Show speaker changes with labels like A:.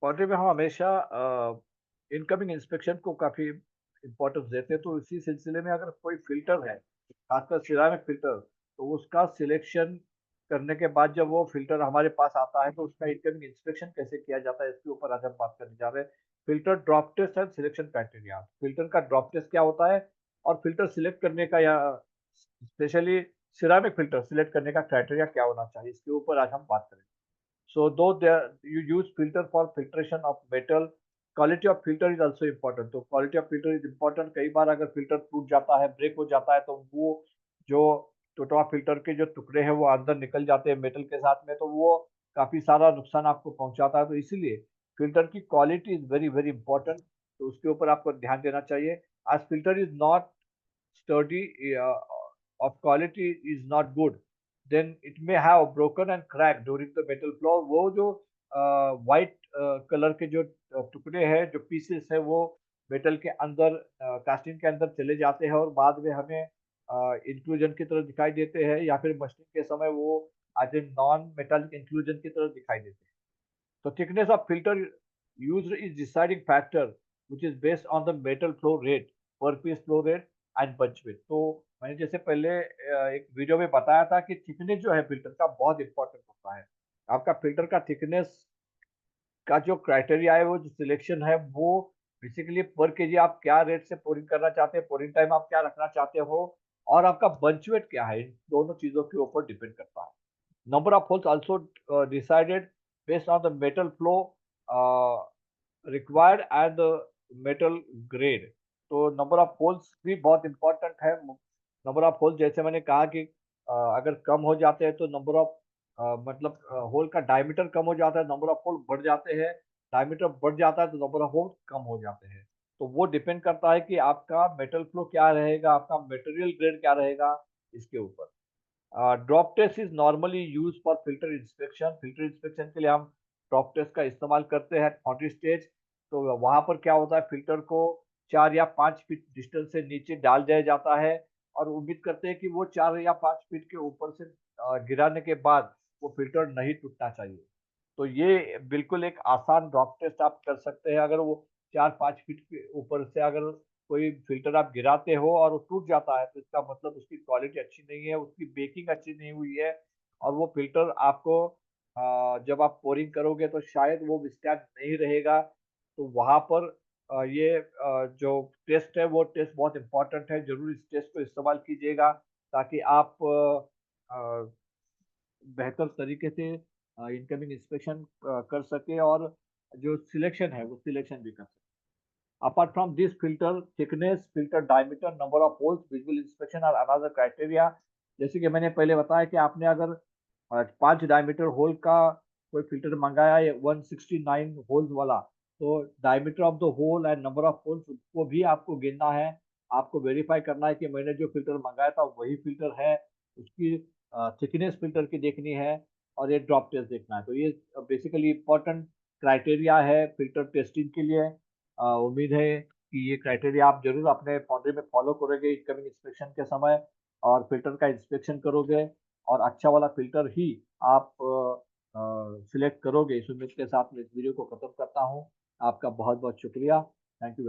A: Poultry में हम हमेशा इनकमिंग इंस्पेक्शन को काफ़ी इम्पोर्टेंस देते हैं, तो इसी सिलसिले में अगर कोई फ़िल्टर है, खासकर सिरेमिक फ़िल्टर, तो उसका सिलेक्शन करने के बाद जब वो फ़िल्टर हमारे पास आता है, तो उसका इनकमिंग इंस्पेक्शन कैसे किया जाता है, इसके ऊपर आज हम बात करने जा रहे हैं। Filter drop test and selection criteria. Filter का ड्रॉप टेस्ट क्या होता है और फ़िल्टर सिलेक्ट करने का या स्पेशली सिरेमिक फ़िल्टर सिलेक्ट करने का क्राइटेरिया क्या होना चाहिए, इसके ऊपर आज हम बात करेंगे। So though there you use filter for filtration of metal, quality of filter is also important. तो quality of filter is important. कई बार अगर filter टूट जाता है, ब्रेक हो जाता है, तो वो जो टूटा हुआ filter के जो टुकड़े हैं वो अंदर निकल जाते हैं मेटल के साथ में, तो वो काफी सारा नुकसान आपको पहुंचाता है। तो इसीलिए फिल्टर की quality is very very important, तो उसके ऊपर आपको ध्यान देना चाहिए। आज filter is not sturdy of quality is not good, then it may have broken and cracked during the metal flow। वो जो वाइट कलर के जो टुकड़े हैं, जो पीसेस है, वो मेटल के अंदर कास्टिंग के अंदर चले जाते हैं और बाद में हमें इंक्लूजन की तरह दिखाई देते हैं, या फिर मशीन के समय वो as a non metallic inclusion की तरह दिखाई देते हैं। So thickness of filter used is deciding factor which is based on the metal flow rate, per piece flow rate and bunch width। तो मैंने जैसे पहले एक वीडियो में बताया था कि थिकनेस जो है फिल्टर का बहुत इंपॉर्टेंट होता है। आपका फिल्टर का थिकनेस का जो क्राइटेरिया है, वो जो सिलेक्शन है, वो बेसिकली पर केजी आप क्या रेट से पोरिंग करना चाहते हैं, पोरिंग टाइम आप क्या रखना चाहते हो, और आपका बंच वेट क्या है, इन दोनों चीजों के ऊपर डिपेंड करता है। Number of holes also decided based on the metal flow uh, required and the metal grade। तो नंबर ऑफ होल्स भी बहुत इंपॉर्टेंट है। नंबर ऑफ होल्स जैसे मैंने कहा कि अगर कम हो जाते हैं तो नंबर ऑफ मतलब होल का डायमीटर कम हो जाता है, नंबर ऑफ होल बढ़ जाते हैं। डायमीटर बढ़ जाता है तो नंबर ऑफ होल कम हो जाते हैं। तो वो डिपेंड करता है कि आपका मेटल फ्लो क्या रहेगा, आपका मटेरियल ग्रेड क्या रहेगा, इसके ऊपर। Drop test is normally use for filter inspection. Filter inspection के लिए हम ड्रॉप टेस्ट का इस्तेमाल करते हैं फाउंड्री स्टेज। तो वहां पर क्या होता है, फिल्टर को 4 या 5 फीट डिस्टेंस से नीचे डाल दिया जाता है और उम्मीद करते हैं कि वो 4 या 5 फीट के ऊपर से गिराने के बाद वो फिल्टर नहीं टूटना चाहिए। तो ये बिल्कुल एक आसान ड्रॉप टेस्ट आप कर सकते हैं। अगर वो 4-5 फीट के ऊपर से अगर कोई फ़िल्टर आप गिराते हो और वो टूट जाता है, तो इसका मतलब उसकी क्वालिटी अच्छी नहीं है, उसकी बेकिंग अच्छी नहीं हुई है, और वो फ़िल्टर आपको जब आप पोरिंग करोगे तो शायद वो विस्टैंड नहीं रहेगा। तो वहाँ पर जो टेस्ट है, वो टेस्ट बहुत इम्पोर्टेंट है। ज़रूर इस टेस्ट को इस्तेमाल कीजिएगा ताकि आप अ, बेहतर तरीके से इनकमिंग इंस्पेक्शन कर सकें और जो सिलेक्शन है, वो सिलेक्शन भी कर सकें। Apart from this, filter thickness, filter diameter, number of holes, visual inspection are another criteria। जैसे कि मैंने पहले बताया कि आपने अगर 5 डायमीटर होल का कोई फिल्टर मंगाया है 169 होल्स वाला, तो diameter of the hole and number of holes को भी आपको गिनना है। आपको वेरीफाई करना है कि मैंने जो फिल्टर मंगाया था वही फिल्टर है, उसकी थिकनेस फिल्टर की देखनी है और ये ड्रॉप टेस्ट देखना है। तो ये बेसिकली इंपॉर्टेंट क्राइटेरिया है फिल्टर टेस्टिंग के लिए। उम्मीद है कि ये क्राइटेरिया आप ज़रूर अपने फाउंड्री में फॉलो करोगे इनकमिंग इंस्पेक्शन के समय, और फ़िल्टर का इंस्पेक्शन करोगे और अच्छा वाला फ़िल्टर ही आप सिलेक्ट करोगे। इस उम्मीद के साथ मैं इस वीडियो को खत्म करता हूँ। आपका बहुत-बहुत शुक्रिया। Thank you.